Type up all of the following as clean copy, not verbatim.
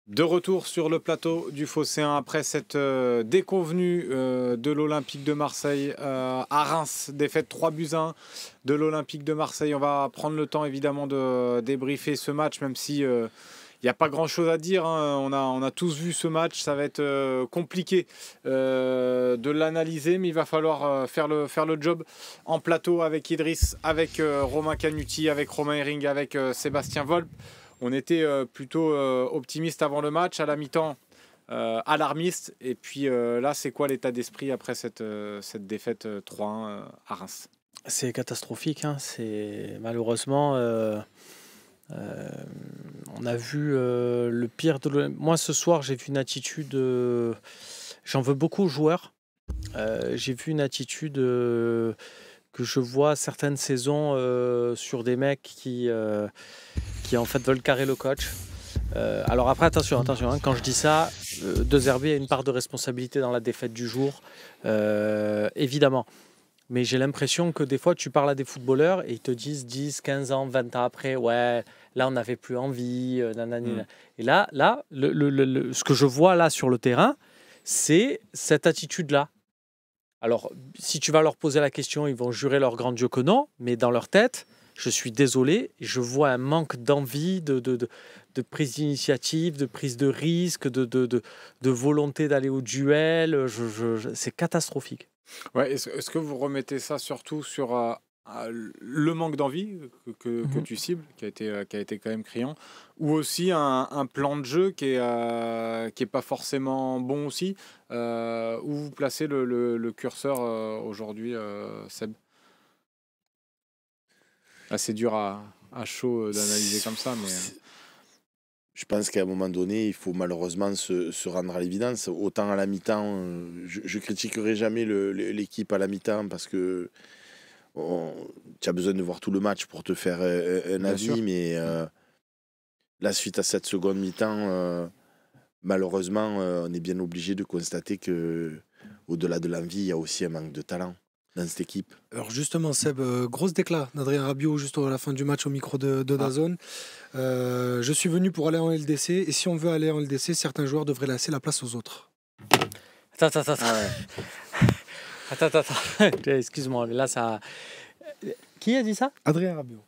De retour sur le plateau du Phocéen après cette déconvenue de l'Olympique de Marseille à Reims, défaite 3-1 de l'Olympique de Marseille. On va prendre le temps évidemment de débriefer ce match, même si il n'y a pas grand-chose à dire, hein. On a tous vu ce match, ça va être compliqué de l'analyser, mais il va falloir faire le job en plateau avec Idriss, avec Romain Canuti, avec Romain Hering, avec Sébastien Volpe. On était plutôt optimiste avant le match, à la mi-temps alarmiste. Et puis là, c'est quoi l'état d'esprit après cette défaite 3-1 à Reims? C'est catastrophique, hein. C'est malheureusement, on a vu le pire de moi ce soir. J'ai vu une attitude. J'en veux beaucoup aux joueurs. J'ai vu une attitude que je vois certaines saisons sur des mecs qui en fait veulent carrer le coach. Alors après, attention, hein, quand je dis ça, De Zerbi a une part de responsabilité dans la défaite du jour, évidemment. Mais j'ai l'impression que des fois, tu parles à des footballeurs et ils te disent 10, 15 ans, 20 ans après, ouais, là, on n'avait plus envie, nanani. Et là ce que je vois là sur le terrain, c'est cette attitude-là. Alors, si tu vas leur poser la question, ils vont jurer leur grand Dieu que non, mais dans leur tête, je suis désolé, je vois un manque d'envie, de prise d'initiative, de prise de risque, de volonté d'aller au duel. C'est catastrophique. Ouais, est-ce que vous remettez ça surtout sur le manque d'envie que tu cibles, qui a été quand même criant, ou aussi un plan de jeu qui est pas forcément bon aussi, où vous placez le curseur aujourd'hui, Seb? Là, c'est dur à chaud d'analyser comme ça, mais Je pense qu'à un moment donné, il faut malheureusement se rendre à l'évidence. Autant à la mi-temps, je critiquerai jamais l'équipe à la mi-temps parce que tu as besoin de voir tout le match pour te faire un bien avis. sûr. Mais la suite à cette seconde mi-temps, malheureusement, on est bien obligé de constater que au-delà de l'envie, il y a aussi un manque de talent dans cette équipe. Alors justement, Seb, grosse déclat d'Adrien Rabiot juste à la fin du match au micro de DAZN. Je suis venu pour aller en LDC et si on veut aller en LDC, certains joueurs devraient laisser la place aux autres. Attends. Ah ouais. Attends. Excuse-moi, mais là, ça... Qui a dit ça? Adrien Rabiot.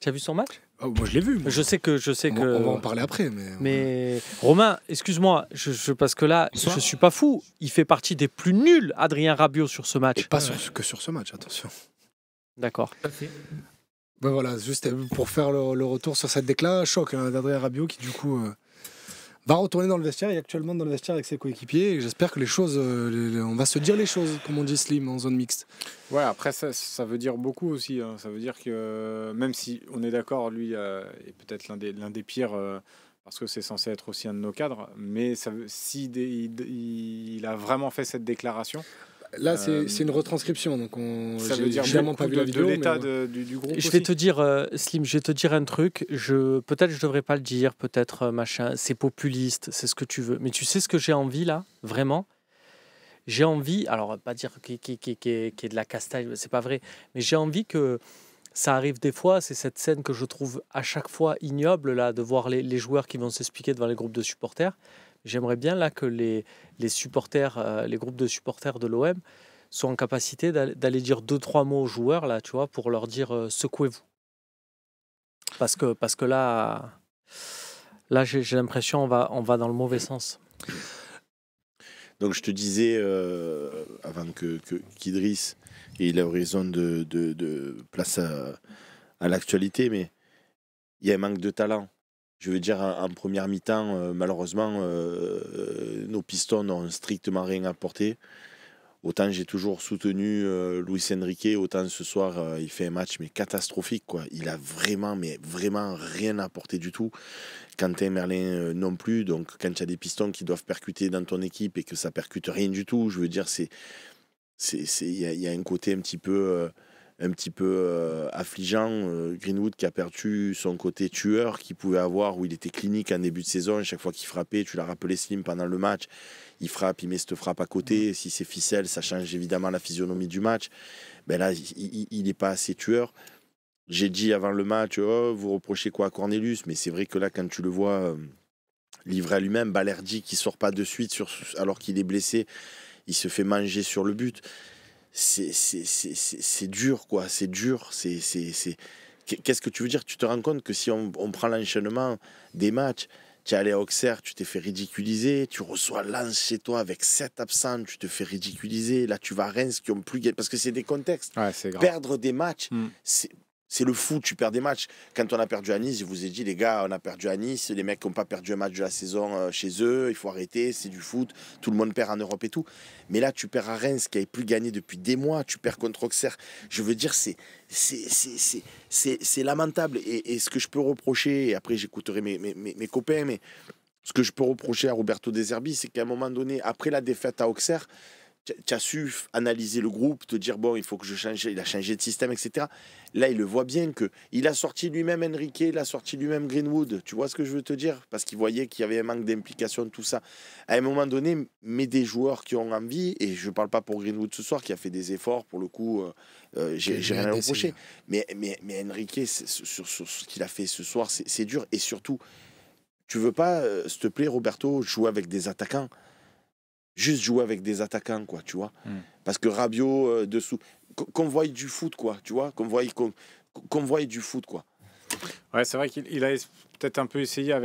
Tu as vu son match? Oh, moi je l'ai vu. Moi. Je sais que... On va en parler après. Mais Romain, excuse-moi, parce que là, je suis pas fou. Il fait partie des plus nuls, Adrien Rabiot, sur ce match. Et pas que sur ce match, attention. D'accord. Ben voilà, juste pour faire le retour sur cette déclat, choc hein, d'Adrien Rabiot qui du coup va retourner dans le vestiaire. Il est actuellement dans le vestiaire avec ses coéquipiers. Et j'espère que les choses, on va se dire les choses, comme on dit Slim, en zone mixte. Ouais, après, ça veut dire beaucoup aussi, hein. Ça veut dire que même si on est d'accord, lui est peut-être l'un des pires, parce que c'est censé être aussi un de nos cadres, mais si il a vraiment fait cette déclaration. Là, c'est une retranscription, donc Ça veut dire vraiment pas vu la vidéo. De l'état du groupe. Je vais te dire, Slim, je vais te dire un truc. Peut-être je devrais pas le dire, peut-être machin. C'est populiste, c'est ce que tu veux. Mais tu sais ce que j'ai envie là, vraiment. J'ai envie, alors pas dire qu'il est de la castagne, c'est pas vrai. Mais j'ai envie que ça arrive des fois. C'est cette scène que je trouve à chaque fois ignoble là, de voir les joueurs qui vont s'expliquer devant les groupes de supporters. J'aimerais bien là que les supporters, les groupes de supporters de l'OM soient en capacité d'aller dire 2-3 mots aux joueurs là, tu vois, pour leur dire secouez-vous. Parce que là j'ai l'impression on va dans le mauvais sens. Donc je te disais, avant qu'Idriss ait l'horizon de place à l'actualité, mais il y a un manque de talent. Je veux dire, en première mi-temps, malheureusement, nos pistons n'ont strictement rien apporté. Autant j'ai toujours soutenu Luis Enrique, autant ce soir, il fait un match mais catastrophique, quoi. Il a vraiment rien apporté du tout. Quentin Merlin non plus. Donc quand tu as des pistons qui doivent percuter dans ton équipe et que ça percute rien du tout, je veux dire, il y a un côté un petit peu affligeant. Greenwood qui a perdu son côté tueur qu'il pouvait avoir, où il était clinique en début de saison. Chaque fois qu'il frappait, tu l'as rappelé Slim pendant le match, il frappe, il met cette frappe à côté. Si c'est ficelle, ça change évidemment la physionomie du match. Ben là, il n'est pas assez tueur. J'ai dit avant le match, oh, vous reprochez quoi à Cornelius? Mais c'est vrai que là, quand tu le vois livré à lui-même. Balerdi qui sort pas de suite alors qu'il est blessé, il se fait manger sur le but. C'est dur, quoi. C'est dur. Qu'est-ce que tu veux dire? Tu te rends compte que si on prend l'enchaînement des matchs, tu es allé à Auxerre, tu t'es fait ridiculiser, tu reçois Lens chez toi avec 7 absents, tu te fais ridiculiser. Là, tu vas à Reims qui ont plus gagné. Parce que c'est des contextes. Ouais, c'est grave. Perdre des matchs, c'est le foot, tu perds des matchs. Quand on a perdu à Nice, je vous ai dit, les gars, on a perdu à Nice, les mecs qui n'ont pas perdu un match de la saison chez eux, il faut arrêter, c'est du foot, tout le monde perd en Europe et tout. Mais là, tu perds à Reims, qui n'avait plus gagné depuis des mois, tu perds contre Auxerre. Je veux dire, c'est lamentable. Et ce que je peux reprocher, et après j'écouterai mes copains, mais ce que je peux reprocher à Roberto De Zerbi, c'est qu'à un moment donné, après la défaite à Auxerre, tu as su analyser le groupe, te dire bon, il faut que je change, il a changé de système, etc. Là, il le voit bien qu'il a sorti lui-même Enrique, il a sorti lui-même Greenwood. Tu vois ce que je veux te dire? Parce qu'il voyait qu'il y avait un manque d'implication de tout ça. À un moment donné, mets des joueurs qui ont envie, et je ne parle pas pour Greenwood ce soir, qui a fait des efforts, pour le coup, j'ai rien à reprocher. Mais Enrique, sur ce qu'il a fait ce soir, c'est dur. Et surtout, tu veux pas, s'il te plaît, Roberto, jouer avec des attaquants? Juste jouer avec des attaquants, quoi, tu vois. Parce que Rabiot, dessous, qu'on voie du foot, quoi, tu vois, qu'on voie du foot, quoi. Ouais, c'est vrai qu'il a peut-être un peu essayé en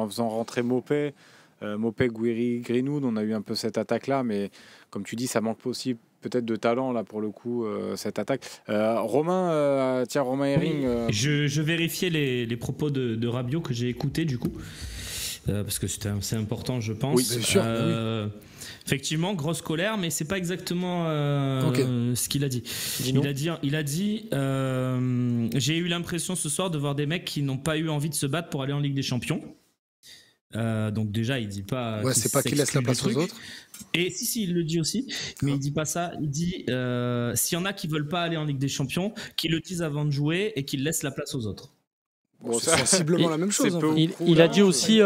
faisant rentrer Mopé, Guiri, Greenwood. On a eu un peu cette attaque-là, mais comme tu dis, ça manque aussi peut-être de talent, là, pour le coup, cette attaque. Romain Herring... Je vérifiais les propos de Rabiot que j'ai écoutés, du coup. Parce que c'est important, je pense. Oui, bien sûr. Oui. Effectivement, grosse colère, mais c'est pas exactement ce qu'il a dit. Il a dit j'ai eu l'impression ce soir de voir des mecs qui n'ont pas eu envie de se battre pour aller en Ligue des Champions. Donc déjà, il dit pas. Ouais, c'est pas qu'il laisse la place aux autres. Et si, il le dit aussi, mais il dit pas ça. Il dit s'il y en a qui veulent pas aller en Ligue des Champions, qu'ils le disent avant de jouer et qu'ils laissent la place aux autres. Bon, c'est sensiblement la même chose. Il a dit aussi,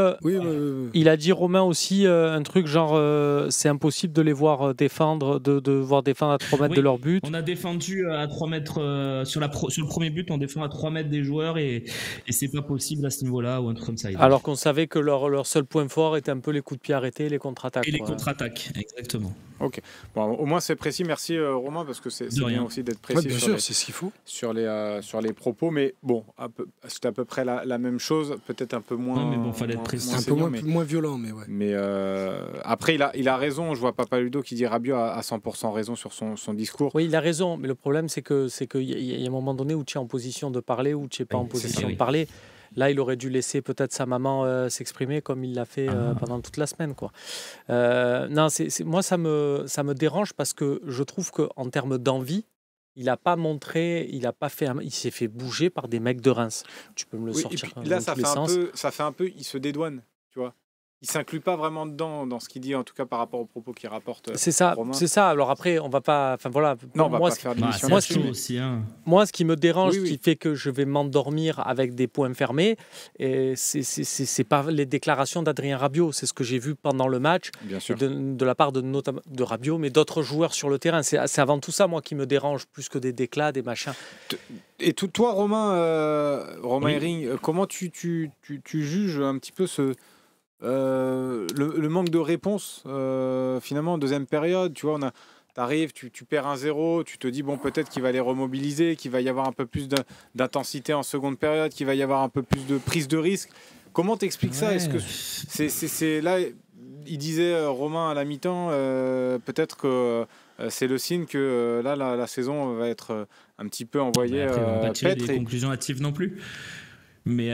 il a dit Romain aussi un truc genre c'est impossible de les voir défendre, de voir défendre à 3 mètres de leur but. On a défendu à 3 mètres sur le premier but, on défend à 3 mètres des joueurs et c'est pas possible à ce niveau-là ou un truc comme ça. Alors qu'on savait que leur seul point fort était un peu les coups de pied arrêtés, les contre-attaques. Et les contre-attaques, exactement. Ok. Bon, au moins c'est précis. Merci Romain, parce que c'est bien aussi d'être précis. Bien sûr, c'est ce qu'il faut. Sur les propos, mais bon, c'était à peu près la même chose, peut-être un peu moins. Non, mais bon, fallait être précis. Un peu moins violent, mais ouais. Mais après, il a raison. Je vois Papaludo qui dit Rabiot a 100% raison sur son discours. Oui, il a raison, mais le problème c'est qu'il y a un moment donné où tu es en position de parler, ou tu n'es pas en position de parler. Là, il aurait dû laisser peut-être sa maman s'exprimer comme il l'a fait pendant toute la semaine, quoi. Non, moi, ça me dérange parce que je trouve qu'en termes d'envie, il n'a pas montré, il s'est fait bouger par des mecs de Reims. Tu peux me le sortir. Et puis, là, ça fait un peu, il se dédouane, tu vois. Il s'inclut pas vraiment dans ce qu'il dit, en tout cas par rapport aux propos qu'il rapporte. C'est ça, Romain. c'est ça. Alors après, on va pas. Enfin voilà. Non, on va pas faire d'émission. Moi, ce qui me dérange, qui fait que je vais m'endormir avec des poings fermés, c'est pas les déclarations d'Adrien Rabiot. C'est ce que j'ai vu pendant le match, de la part de Rabiot, mais d'autres joueurs sur le terrain. C'est avant tout ça, moi, qui me dérange plus que des déclats, des machins. Et toi, Romain Herring, comment tu juges un petit peu le manque de réponse finalement en deuxième période? Tu vois, t'arrives, tu perds 1-0, tu te dis bon, peut-être qu'il va les remobiliser, qu'il va y avoir un peu plus d'intensité en seconde période, qu'il va y avoir un peu plus de prise de risque. Comment t'expliques ça? Est-ce que c'est là, il disait Romain à la mi-temps, peut-être que c'est le signe que là la saison va être un petit peu envoyée. On va pas tirer des conclusions hâtives non plus. Mais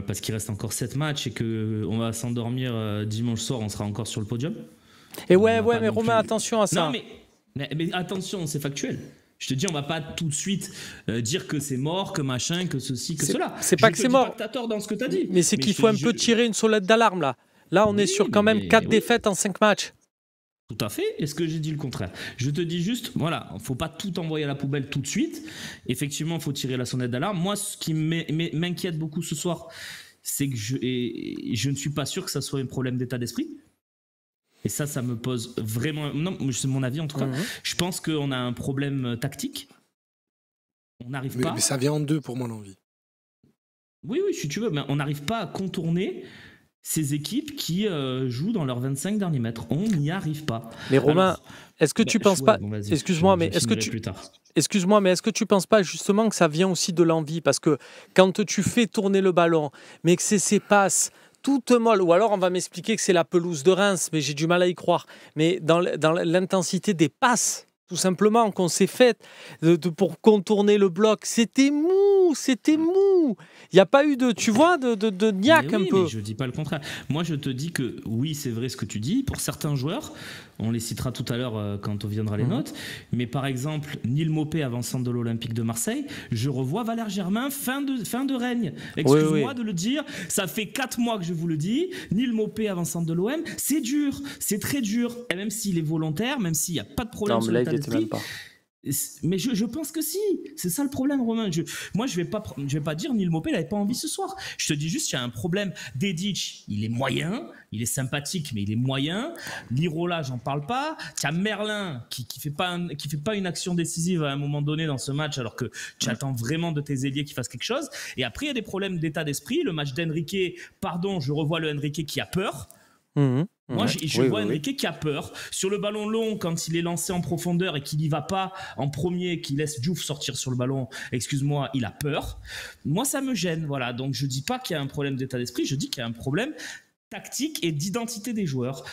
parce qu'il reste encore 7 matchs et qu'on va s'endormir dimanche soir, on sera encore sur le podium. Et mais Romain, attention à ça. Non, mais attention, c'est factuel. Je te dis, on va pas tout de suite dire que c'est mort, que machin, que ceci, que cela. C'est pas que c'est mort. T'as tort dans ce que t'as dit. Mais c'est qu'il faut un peu tirer une sonnette d'alarme là. Là, on est sur quand même 4 défaites en 5 matchs. Tout à fait. Est-ce que j'ai dit le contraire? Je te dis juste, voilà, il ne faut pas tout envoyer à la poubelle tout de suite. Effectivement, il faut tirer la sonnette d'alarme. Moi, ce qui m'inquiète beaucoup ce soir, c'est que je ne suis pas sûr que ça soit un problème d'état d'esprit. Et ça me pose vraiment... Non, c'est mon avis en tout cas. Je pense qu'on a un problème tactique. On n'arrive pas... Mais ça vient en deux pour moi, l'envie. Oui, si tu veux, mais on n'arrive pas à contourner ces équipes qui jouent dans leurs 25 derniers mètres. On n'y arrive pas. Mais Romain, Alors, est-ce que tu penses pas... Excuse-moi, mais est-ce que tu... plus tard. Excuse-moi, mais est-ce que tu penses pas justement que ça vient aussi de l'envie? Parce que quand tu fais tourner le ballon, mais que c'est ces passes toutes molles, ou alors on va m'expliquer que c'est la pelouse de Reims, mais j'ai du mal à y croire. Mais dans l'intensité des passes, tout simplement, qu'on s'est faites pour contourner le bloc, c'était mou. Il n'y a pas eu de, tu vois, de niaque un peu. Mais je dis pas le contraire. Moi, je te dis que oui, c'est vrai ce que tu dis. Pour certains joueurs, on les citera tout à l'heure quand on viendra les notes. Mais par exemple, Neil Maupay avant-centre de l'Olympique de Marseille, je revois Valère Germain fin de règne. Excuse-moi de le dire. Ça fait 4 mois que je vous le dis. Neil Maupay avant-centre de l'OM, c'est dur, c'est très dur. Et même s'il est volontaire, même s'il n'y a pas de problème sur l'état d'esprit. Mais je pense que si, c'est ça le problème, Romain. Moi, je vais pas dire Neil Maupay n'avait pas envie ce soir. Je te dis juste qu'il y a un problème. Dedic, il est moyen, il est sympathique, mais il est moyen. Lirola, j'en parle pas. Tu as Merlin qui fait pas une action décisive à un moment donné dans ce match, alors que tu attends vraiment de tes ailiers qu'ils fassent quelque chose. Et après, il y a des problèmes d'état d'esprit. Le match d'Henrique, je revois le Henrique qui a peur. Moi, je vois Henrique qui a peur. Sur le ballon long, quand il est lancé en profondeur et qu'il n'y va pas en premier, qu'il laisse Diouf sortir sur le ballon, excuse-moi, il a peur. Moi, ça me gêne. Voilà. Donc, je ne dis pas qu'il y a un problème d'état d'esprit, je dis qu'il y a un problème tactique et d'identité des joueurs.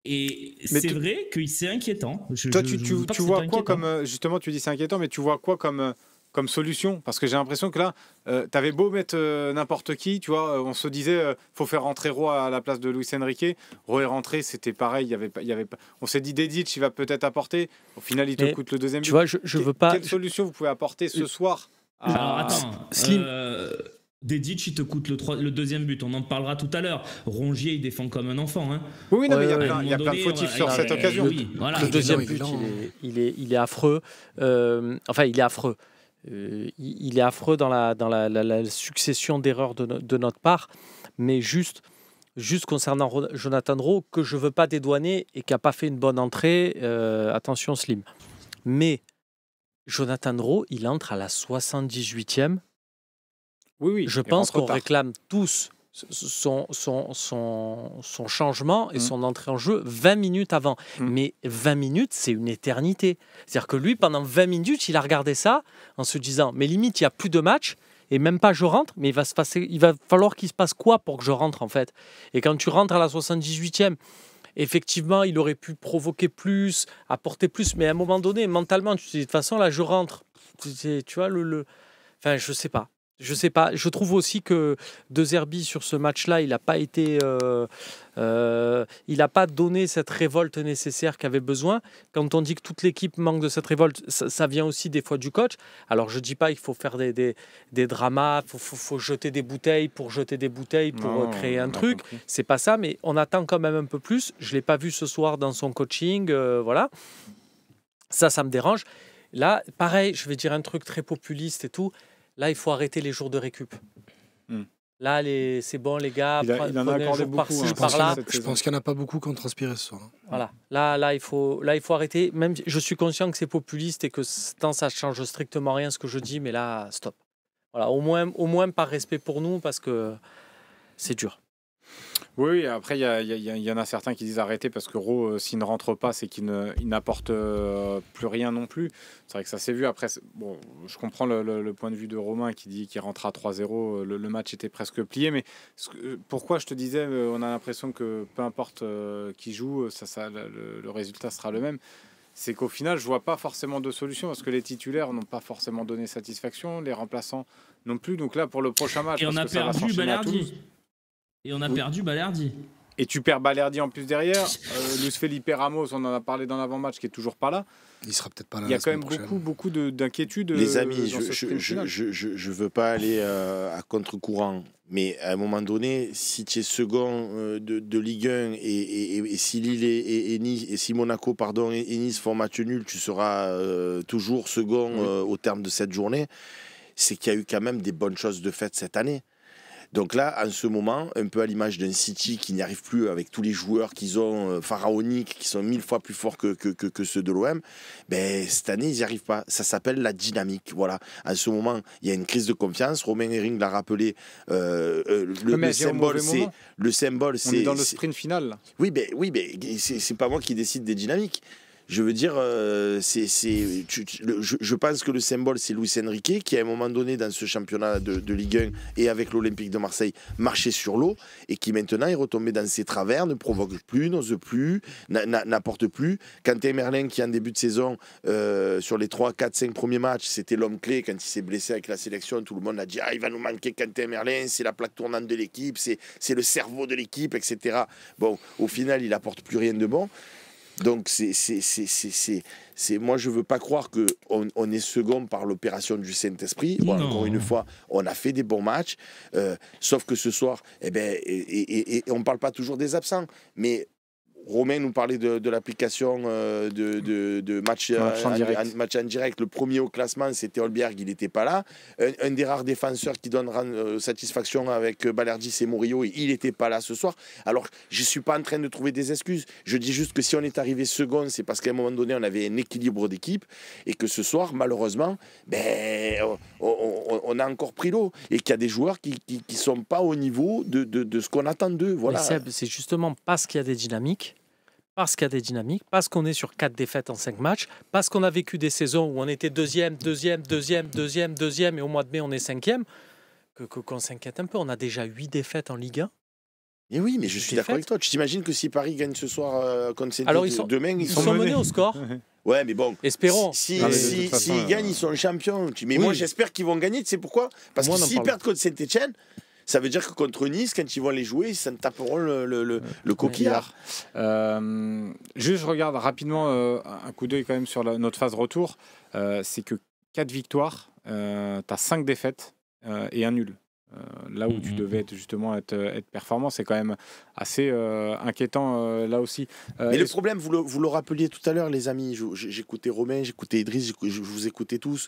Et c'est vrai que c'est inquiétant. Toi, tu vois quoi comme... Justement, tu dis c'est inquiétant, mais tu vois quoi comme solution? Parce que j'ai l'impression que là, tu avais beau mettre n'importe qui, tu vois, on se disait faut faire rentrer Roy à la place de Luis Enrique. Roy est rentré, c'était pareil, il y avait pas, on s'est dit Dedic, il va peut-être apporter. Au final, il te coûte le deuxième but. Tu vois, je veux pas. Quelle solution vous pouvez apporter ce soir Alors attends, Slim. Dedic, il te coûte le deuxième but. On en parlera tout à l'ure. Rongier, il défend comme un enfant. Hein. Oui, non, mais il y a plein de fautifs sur cette occasion. Le deuxième but, il est affreux. Enfin, il est affreux. Il est affreux dans la succession d'erreurs de notre part, mais juste concernant Jonathan Rowe, que je ne veux pas dédouaner et qui n'a pas fait une bonne entrée, attention Slim. Mais Jonathan Rowe, il entre à la 78e. Oui, je pense qu'on réclame tous son changement et son entrée en jeu 20 minutes avant. Mais 20 minutes, c'est une éternité. C'est-à-dire que lui, pendant 20 minutes, il a regardé ça en se disant, mais limite, il n'y a plus de match, et même pas je rentre, mais il va falloir qu'il se passe quoi pour que je rentre, en fait. Et quand tu rentres à la 78e, effectivement, il aurait pu provoquer plus, apporter plus, mais à un moment donné, mentalement, tu te dis, de toute façon, là, je rentre. Tu vois, Enfin, je sais pas. Je trouve aussi que De Zerbi sur ce match-là, il n'a pas été, il n'a pas donné cette révolte nécessaire qu'avait besoin. Quand on dit que toute l'équipe manque de cette révolte, ça vient aussi des fois du coach. Alors je dis pas qu'il faut faire des dramas, faut jeter des bouteilles pour créer un truc. C'est pas ça, mais on attend quand même un peu plus. Je l'ai pas vu ce soir dans son coaching, voilà. Ça me dérange. Là, pareil, je vais dire un truc très populiste et tout. Là, il faut arrêter les jours de récup. Là, c'est bon, les gars. Il en a accordé beaucoup. Je pense qu'il n'y en a pas beaucoup qui ont transpiré ce soir. Voilà. Là, il faut arrêter. Même, je suis conscient que c'est populiste et que ça ne change strictement rien ce que je dis, mais là, stop. Voilà. Au moins par respect pour nous, parce que c'est dur. Oui, après, il y en a certains qui disent arrêter parce que Rowe, s'il ne rentre pas, c'est qu'il n'apporte plus rien non plus. C'est vrai que ça s'est vu. Après, bon, je comprends le point de vue de Romain qui dit qu'il rentre à 3-0. Le match était presque plié. Mais pourquoi je te disais, on a l'impression que peu importe qui joue, le résultat sera le même. C'est qu'au final, je vois pas forcément de solution parce que les titulaires n'ont pas forcément donné satisfaction, les remplaçants non plus. Donc là, pour le prochain match, et on a perdu Balerdi. Et on a perdu Balerdi. Et tu perds Balerdi en plus derrière. Luis Felipe Ramos, on en a parlé dans l'avant-match, qui est toujours pas là. Il sera peut-être pas là. Il y a quand même beaucoup d'inquiétudes. Les amis, je veux pas aller à contre-courant, mais à un moment donné, si tu es second de Ligue 1 et si Lille et Nice, et si Monaco et Nice font match nul, tu seras toujours second au terme de cette journée. C'est qu'il y a eu quand même des bonnes choses de fait cette année. Donc là, en ce moment, un peu à l'image d'un City qui n'y arrive plus avec tous les joueurs qu'ils ont pharaoniques, qui sont 1000 fois plus forts que ceux de l'OM, ben, cette année, ils n'y arrivent pas. Ça s'appelle la dynamique. Voilà. En ce moment, il y a une crise de confiance. Romain Herring l'a rappelé. Le symbole, c'est... On est dans le sprint final. Là. Oui, mais c'est pas moi qui décide des dynamiques. Je veux dire, je pense que le symbole, c'est Luis Enrique, qui à un moment donné, dans ce championnat de Ligue 1 et avec l'Olympique de Marseille, marchait sur l'eau et qui maintenant est retombé dans ses travers, ne provoque plus, n'ose plus, n'apporte plus. Quentin Merlin, qui en début de saison, sur les 3, 4, 5 premiers matchs, c'était l'homme clé. Quand il s'est blessé avec la sélection, tout le monde a dit « Ah, il va nous manquer Quentin Merlin, c'est la plaque tournante de l'équipe, c'est le cerveau de l'équipe, etc. » Bon, au final, il n'apporte plus rien de bon. Donc, moi, je ne veux pas croire qu'on est second par l'opération du Saint-Esprit. Bon, encore une fois, on a fait des bons matchs. Sauf que ce soir, et on ne parle pas toujours des absents, mais Romain nous parlait de l'application de match en direct. Le premier au classement, c'était Holberg, il n'était pas là. Un des rares défenseurs qui donne satisfaction avec Balerdi, c'est Murillo, il n'était pas là ce soir. Alors, je ne suis pas en train de trouver des excuses. Je dis juste que si on est arrivé second, c'est parce qu'à un moment donné, on avait un équilibre d'équipe et que ce soir, malheureusement, on a encore pris l'eau et qu'il y a des joueurs qui ne sont pas au niveau de ce qu'on attend d'eux. Voilà. C'est justement parce qu'il y a des dynamiques. Parce qu'il y a des dynamiques, parce qu'on est sur 4 défaites en 5 matchs, parce qu'on a vécu des saisons où on était deuxième, et au mois de mai, on est 5e, qu'on s'inquiète un peu. On a déjà 8 défaites en Ligue 1. Et oui, mais je suis d'accord avec toi. Tu t'imagines que si Paris gagne ce soir contre Saint-Étienne, alors demain, ils sont menés au score. Ouais, mais bon. Espérons. S'ils gagnent, ils sont champions. Mais moi, j'espère qu'ils vont gagner. Tu sais pourquoi ? Parce que s'ils perdent contre Saint-Étienne, ça veut dire que contre Nice, quand ils vont les jouer, ils s'en taperont le coquillard. Juste, je regarde rapidement un coup d'œil quand même sur notre phase retour. C'est que 4 victoires, tu as 5 défaites et un nul. Là où tu devais être performant, c'est quand même assez inquiétant là aussi. Mais le problème, vous le rappeliez tout à l'heure, les amis, j'écoutais Romain, j'écoutais Idriss, je vous écoutais tous.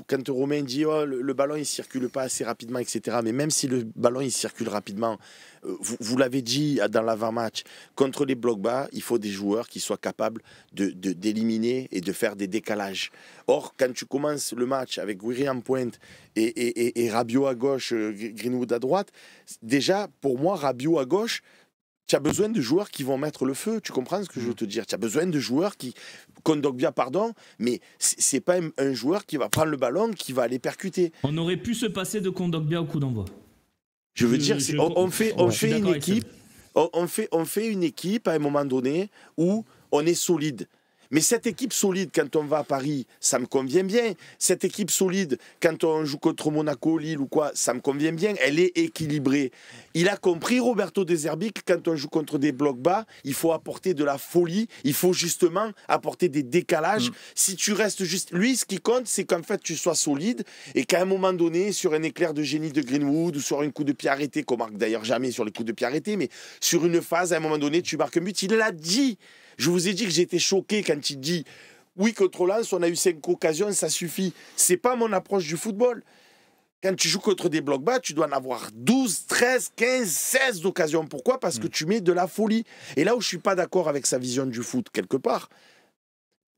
Quand Romain dit le ballon il circule pas assez rapidement, etc. Mais même si le ballon il circule rapidement, vous l'avez dit dans l'avant-match, contre les blocs bas, il faut des joueurs qui soient capables d'éliminer et de faire des décalages. Or, quand tu commences le match avec Guiri en pointe et Rabiot à gauche, Greenwood à droite, déjà, pour moi, Rabiot à gauche, tu as besoin de joueurs qui vont mettre le feu. Tu comprends ce que je veux te dire ? Tu as besoin de joueurs qui... Kondogbia, pardon, mais c'est pas un joueur qui va prendre le ballon, qui va aller percuter. On aurait pu se passer de Kondogbia au coup d'envoi. Je veux dire, on fait une équipe, on fait une équipe à un moment donné où on est solide. Mais cette équipe solide, quand on va à Paris, ça me convient bien. Cette équipe solide, quand on joue contre Monaco, Lille ou quoi, ça me convient bien. Elle est équilibrée. Il a compris, Roberto De Zerbi, que quand on joue contre des blocs bas, il faut apporter de la folie. Il faut justement apporter des décalages. Si tu restes juste... Lui, ce qui compte, c'est qu'en fait, tu sois solide et qu'à un moment donné, sur un éclair de génie de Greenwood ou sur un coup de pied arrêté, qu'on marque d'ailleurs jamais sur les coups de pied arrêtés, mais sur une phase, à un moment donné, tu marques un but. Il l'a dit. Je vous ai dit que j'étais choqué quand il dit oui, contre Lens, on a eu 5 occasions, ça suffit. C'est pas mon approche du football. Quand tu joues contre des blocs bas, tu dois en avoir 12, 13, 15, 16 d'occasions. Pourquoi ? Parce que tu mets de la folie. Et là où je suis pas d'accord avec sa vision du foot, quelque part,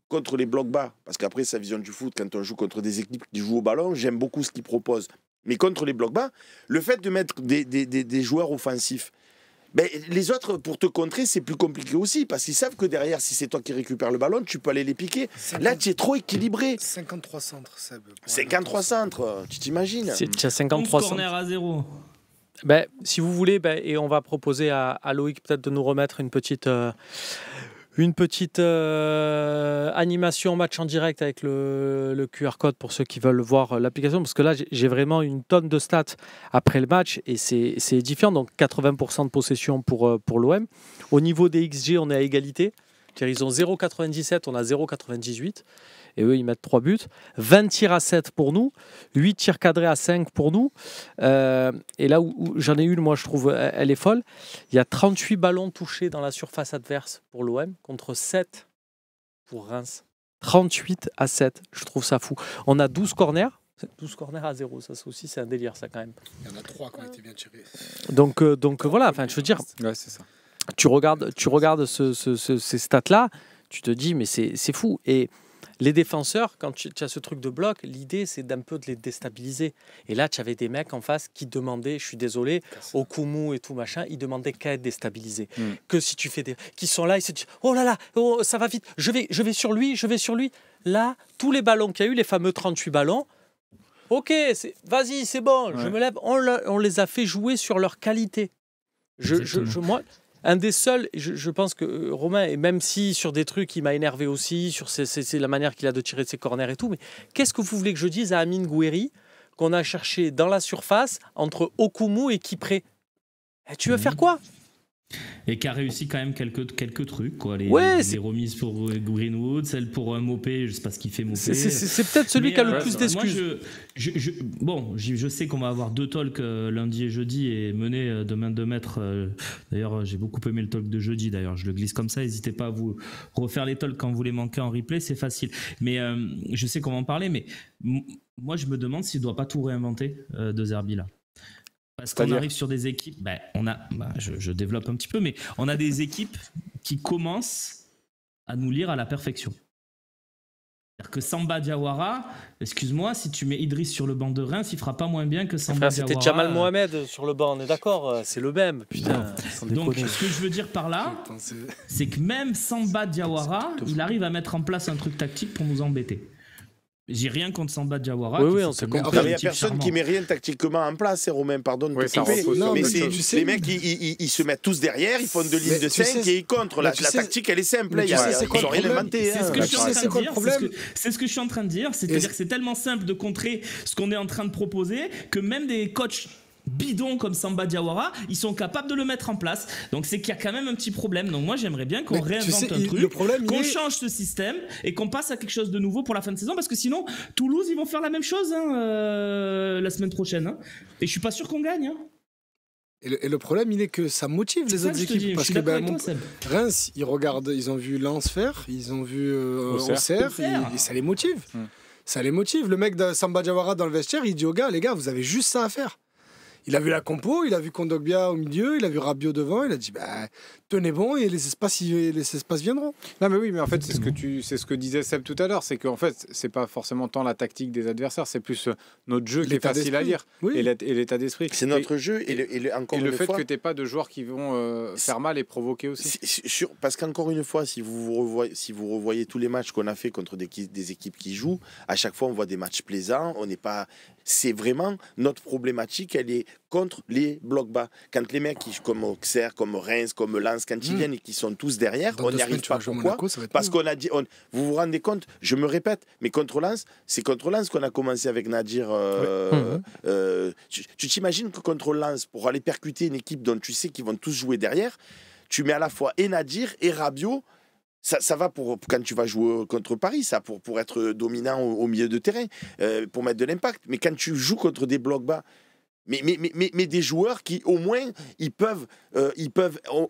contre les blocs bas, parce qu'après, sa vision du foot, quand on joue contre des équipes qui jouent au ballon, j'aime beaucoup ce qu'il propose. Mais contre les blocs bas, le fait de mettre des joueurs offensifs, ben, les autres, pour te contrer, c'est plus compliqué aussi, parce qu'ils savent que derrière, si c'est toi qui récupères le ballon, tu peux aller les piquer. 50... Là, tu es trop équilibré. 53 centres, Seb. 53 centres, tu t'imagines ? Tu as 53 centres. Corner à 0. Ben, si vous voulez, et on va proposer à Loïc peut-être de nous remettre une petite animation match en direct avec le QR code pour ceux qui veulent voir l'application, parce que là j'ai vraiment une tonne de stats après le match et c'est édifiant. Donc 80% de possession pour l'OM. Au niveau des XG, on est à égalité. Ils ont 0,97, on a 0,98 et eux ils mettent 3 buts. 20 tirs à 7 pour nous, 8 tirs cadrés à 5 pour nous. Et là où j'en ai une, moi je trouve elle est folle, il y a 38 ballons touchés dans la surface adverse pour l'OM contre 7 pour Reims. 38 à 7, je trouve ça fou. On a 12 corners, 12 corners à 0, ça aussi c'est un délire ça quand même. Il y en a 3 qui ont été bien tirés. Donc voilà, enfin je veux dire, Ouais, c'est ça. tu regardes ces stats-là, tu te dis mais c'est fou. Et les défenseurs, quand tu as ce truc de bloc, l'idée c'est d'un peu de les déstabiliser. Et là, tu avais des mecs en face qui demandaient, je suis désolé, au Koumou et tout machin, ils demandaient qu'à être déstabilisés. Que si tu fais qui sont là, ils se disent oh là là, oh, ça va vite, je vais sur lui. Là, tous les ballons qu'il y a eu, les fameux 38 ballons, ok, vas-y, c'est bon, je me lève, on les a fait jouer sur leur qualité. Moi, un des seuls, je pense que Romain, et même si sur des trucs il m'a énervé aussi, sur c'est la manière qu'il a de tirer de ses corners et tout, mais qu'est-ce que vous voulez que je dise à Amine Gouiri qu'on a cherché dans la surface entre Okumu et Kipré? Tu veux faire quoi? Et qui a réussi quand même quelques trucs, quoi. Les remises pour Greenwood, celle pour Mopé, je sais pas ce qu'il fait Mopé. C'est peut-être celui qui a le plus d'excuses. Moi, je sais qu'on va avoir 2 talks lundi et jeudi et mener de main de maître. D'ailleurs, j'ai beaucoup aimé le talk de jeudi. D'ailleurs, je le glisse comme ça. N'hésitez pas à vous refaire les talks quand vous les manquez en replay, c'est facile. Mais je sais qu'on va en parler. Mais moi, je me demande s'il ne doit pas tout réinventer de Zerbi là. Parce qu'on arrive sur des équipes, je développe un petit peu, mais on a des équipes qui commencent à nous lire à la perfection. C'est-à-dire que Samba Diawara, excuse-moi, si tu mets Idriss sur le banc de Reims, il fera pas moins bien que Samba Diawara. C'était Jamal Mohamed sur le banc, on est d'accord, c'est le même. Putain, donc, ce que je veux dire par là, c'est que même Samba Diawara, il arrive à mettre en place un truc tactique pour nous embêter. J'ai rien contre Samba Diawara. Oui, on sait compris. Il n'y a personne qui met rien tactiquement en place, c'est Romain, pardon. Oui, les mecs, ils se mettent tous derrière, ils font 2 lignes de 5 et ils contre. La tactique, elle est simple. Ils n'ont rien inventé. C'est ce que je suis en train de dire. C'est ce que je suis en train de dire. C'est-à-dire que c'est tellement simple de contrer ce qu'on est en train de proposer que même des coachs bidons comme Samba Diawara, ils sont capables de le mettre en place. Donc c'est qu'il y a quand même un petit problème. Donc moi j'aimerais bien qu'on réinvente un truc, qu'on change ce système et qu'on passe à quelque chose de nouveau pour la fin de saison, parce que sinon Toulouse ils vont faire la même chose la semaine prochaine. Et je suis pas sûr qu'on gagne. Et le problème, il est que ça motive les autres équipes. Parce que Reims, ils ont vu Lens faire, ils ont vu Auxerre, et ça les motive. Ça les motive. Le mec de Samba Diawara dans le vestiaire, il dit aux gars, les gars, vous avez juste ça à faire. Il a vu la compo, il a vu Kondogbia au milieu, il a vu Rabiot devant, il a dit tenez bon et les espaces viendront. Non mais oui, mais en fait c'est ce que disait Seb tout à l'heure, c'est qu'en fait c'est pas forcément tant la tactique des adversaires, c'est plus notre jeu qui est facile à lire et l'état d'esprit. C'est notre jeu et le fait que t'aies pas de joueurs qui vont faire mal et provoquer aussi. Parce qu'encore une fois, si vous revoyez tous les matchs qu'on a fait contre des équipes qui jouent, à chaque fois on voit des matchs plaisants, on n'est pas. C'est vraiment notre problématique, elle est contre les blocs bas. Quand les mecs comme Auxerre, comme Reims, comme Lens, quand ils viennent et qu'ils sont tous derrière, on n'y arrive pas. Pourquoi ? Parce qu'on a dit, vous vous rendez compte, je me répète, mais contre Lens, c'est contre Lens qu'on a commencé avec Nadir. Tu t'imagines que contre Lens, pour aller percuter une équipe dont tu sais qu'ils vont tous jouer derrière, tu mets à la fois et Nadir et Rabiot. Ça va pour quand tu vas jouer contre Paris, ça pour être dominant au milieu de terrain, pour mettre de l'impact. Mais quand tu joues contre des blocs bas, mais des joueurs qui au moins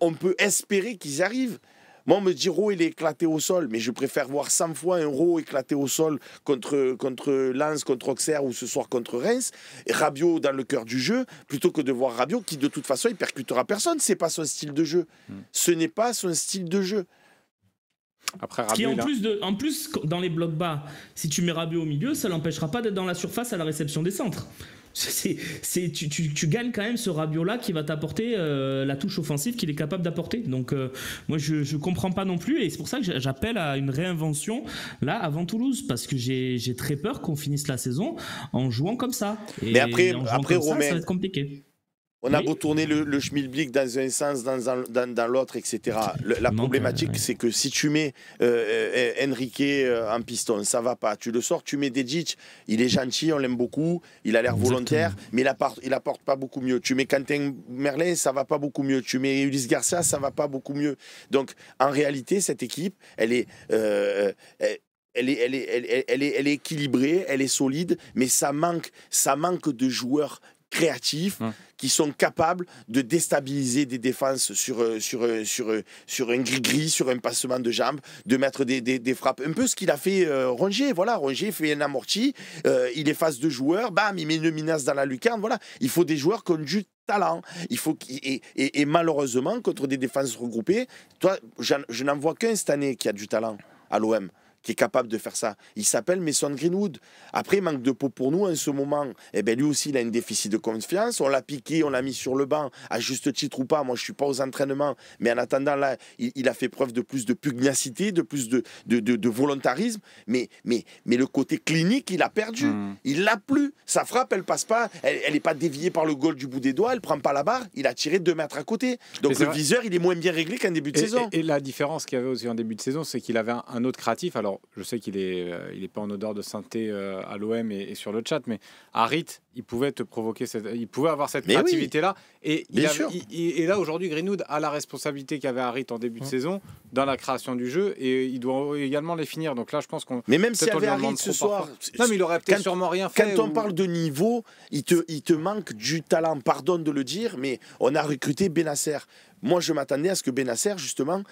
on peut espérer qu'ils arrivent. Moi, on me dit Rowe, il est éclaté au sol, mais je préfère voir 100 fois un Rowe éclaté au sol contre Lens, contre Auxerre ou ce soir contre Reims, et Rabiot dans le cœur du jeu, plutôt que de voir Rabiot qui de toute façon il percutera personne. C'est pas son style de jeu. Ce n'est pas son style de jeu. Après, Rabiot, en plus, dans les blocs bas, si tu mets Rabiot au milieu, ça l'empêchera pas d'être dans la surface à la réception des centres. Tu gagnes quand même ce Rabiot-là qui va t'apporter la touche offensive qu'il est capable d'apporter. Donc moi je comprends pas non plus, et c'est pour ça que j'appelle à une réinvention là avant Toulouse, parce que j'ai très peur qu'on finisse la saison en jouant comme ça. Et mais après Romain, ça va être compliqué. On a beau tourner le schmilblick dans un sens, dans l'autre, etc. La problématique, c'est que si tu mets Enrique en piston, ça va pas. Tu le sors, tu mets Dedic, il est gentil, on l'aime beaucoup, il a l'air volontaire, mais il apporte pas beaucoup mieux. Tu mets Quentin Merlin, ça va pas beaucoup mieux. Tu mets Ulysse Garcia, ça va pas beaucoup mieux. Donc, en réalité, cette équipe, elle est équilibrée, elle est solide, mais ça manque de joueurs créatifs, qui sont capables de déstabiliser des défenses sur un gris-gris, sur un passement de jambes, de mettre des frappes. Un peu ce qu'il a fait Rongier. Voilà, Rongier fait un amorti, il efface 2 joueurs, bam, il met une menace dans la lucarne. Voilà, il faut des joueurs qui ont du talent. Il faut et malheureusement, contre des défenses regroupées, toi, je n'en vois qu'un cette année qui a du talent à l'OM, qui est capable de faire ça. Il s'appelle Mason Greenwood. Après, il manque de peau pour nous en ce moment. Eh ben, lui aussi, il a un déficit de confiance. On l'a piqué, on l'a mis sur le banc, à juste titre ou pas. Moi, je ne suis pas aux entraînements. Mais en attendant, là, il a fait preuve de plus de pugnacité, de plus de volontarisme. Mais le côté clinique, il a perdu. Il l'a plus. Sa frappe, elle passe pas. Elle n'est pas déviée par le goal du bout des doigts. Elle prend pas la barre. Il a tiré 2 mètres à côté. Donc, le viseur, il est moins bien réglé qu'en début de saison. Et la différence qu'il y avait aussi en début de saison, c'est qu'il avait un autre créatif. Alors, je sais qu'il est pas en odeur de sainteté à l'OM et sur le chat, mais Harit, il pouvait te provoquer il pouvait avoir cette créativité-là. Et là, aujourd'hui, Greenwood a la responsabilité qu'avait Harit en début de saison dans la création du jeu et il doit également les finir. Donc là, je pense qu'on. Mais même s'il y avait Harit ce soir. Non, mais il aurait peut-être sûrement rien fait. Quand on parle de niveau, il te manque du talent. Pardonne de le dire, mais on a recruté Benasser. Moi, je m'attendais à ce que Benasser, justement,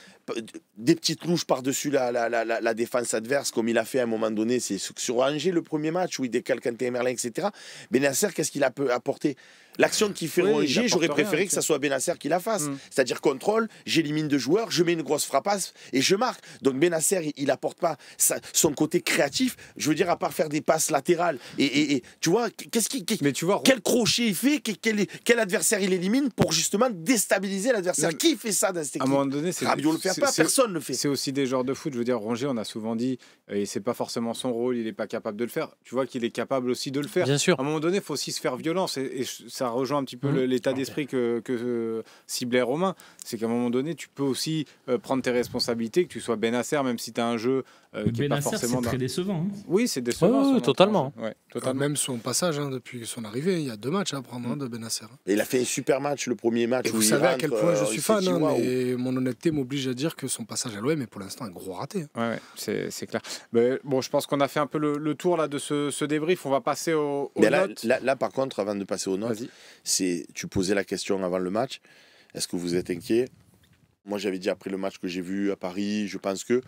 des petites louches par-dessus la défense adverse, comme il a fait à un moment donné, c'est sur Angers, le premier match, où il décale Kanté Merlin, etc. Benasser, qu'est-ce qu'il a apporté? L'action qu'il fait Rongier, j'aurais préféré que ça soit Benasser qui la fasse. C'est-à-dire contrôle, j'élimine 2 joueurs, je mets une grosse frappasse et je marque. Donc Benasser, il apporte pas son côté créatif, je veux dire, à part faire des passes latérales. Et tu vois, quel crochet il fait, quel adversaire il élimine pour justement déstabiliser l'adversaire. Qui fait ça dans cette équipe? À un moment donné, Rabiot le fait pas, personne le fait. C'est aussi des genres de foot. Je veux dire, Rongier, on a souvent dit, et c'est pas forcément son rôle, il n'est pas capable de le faire. Tu vois qu'il est capable aussi de le faire. Bien sûr. À un moment donné, il faut aussi se faire violence. Et ça rejoint un petit peu l'état d'esprit que ciblait Romain. C'est qu'à un moment donné, tu peux aussi prendre tes responsabilités, que tu sois Benasser, même si tu as un jeu qui n'est pas forcément. C'est très décevant. Hein. Oui, c'est décevant. Oui, totalement. Ouais, totalement. Même son passage, depuis son arrivée, il y a 2 matchs à prendre de Benasser. Et il a fait un super match, le premier match. Et vous savez à quel point je suis fan, mais mon honnêteté m'oblige à dire que son passage à l'OM est pour l'instant un gros raté. Ouais, c'est clair. Mais bon, je pense qu'on a fait un peu le tour là, de ce débrief. On va passer aux notes. Là, par contre, avant de passer aux notes, tu posais la question avant le match. Est-ce que vous êtes inquiet? Moi, j'avais dit après le match que j'ai vu à Paris, je pense que,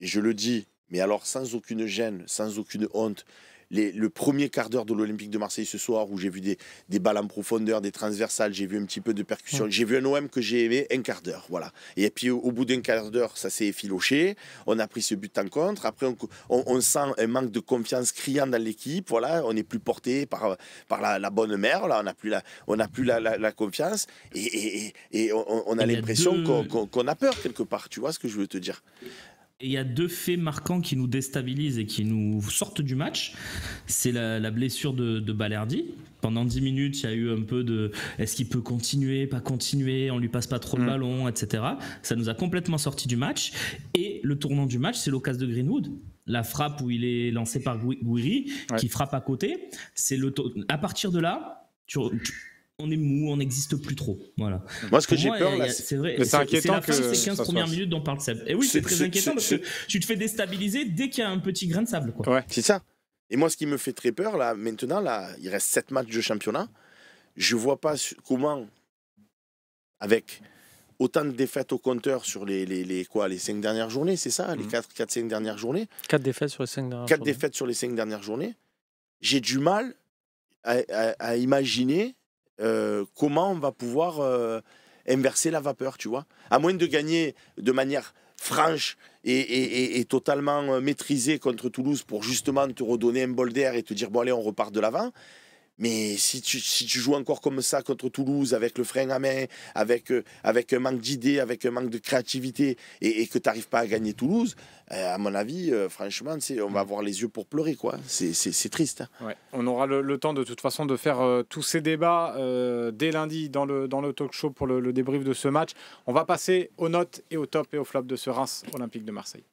et je le dis, mais alors sans aucune gêne, sans aucune honte, le premier quart d'heure de l'Olympique de Marseille ce soir, où j'ai vu des balles en profondeur, des transversales, j'ai vu un petit peu de percussion, j'ai vu un OM que j'ai aimé un quart d'heure, voilà. Et puis au bout d'un quart d'heure, ça s'est effiloché, on a pris ce but en contre, après on sent un manque de confiance criant dans l'équipe, voilà, on n'est plus porté par la bonne mère, là, on n'a plus la confiance, et on a l'impression qu'on a peur quelque part, tu vois ce que je veux te dire? Et il y a 2 faits marquants qui nous déstabilisent et qui nous sortent du match. C'est la blessure de Balerdi. Pendant 10 minutes, il y a eu un peu de est-ce qu'il peut continuer, pas continuer, on lui passe pas trop le ballon, etc. Ça nous a complètement sorti du match. Et le tournant du match, c'est l'occasion de Greenwood. La frappe où il est lancé par Gouiri, qui frappe à côté. À partir de là, on est mou, on n'existe plus trop. Voilà. Moi, ce que j'ai peur, là, c'est vrai, c'est inquiétant que ces 15 premières minutes dont parle Seb. Et oui, c'est très inquiétant parce que tu te fais déstabiliser dès qu'il y a un petit grain de sable. Quoi. Ouais, c'est ça. Et moi, ce qui me fait très peur, là, maintenant, là, il reste 7 matchs de championnat. Je vois pas comment, avec autant de défaites au compteur sur les 5 dernières journées, c'est ça, les 4-5 dernières journées. 4 défaites sur les 5 dernières journées. 4 défaites sur les 5 dernières journées. J'ai du mal à imaginer comment on va pouvoir inverser la vapeur, tu vois. À moins de gagner de manière franche et totalement maîtrisée contre Toulouse pour justement te redonner un bol d'air et te dire bon allez on repart de l'avant. Mais si tu joues encore comme ça contre Toulouse, avec le frein à main, avec un manque d'idées, avec un manque de créativité, et que tu n'arrives pas à gagner Toulouse, à mon avis, franchement, on va avoir les yeux pour pleurer, quoi. C'est triste. Hein. Ouais. On aura le temps de toute façon de faire tous ces débats dès lundi dans le talk show pour le débrief de ce match. On va passer aux notes et au top et au flop de ce Reims Olympique de Marseille.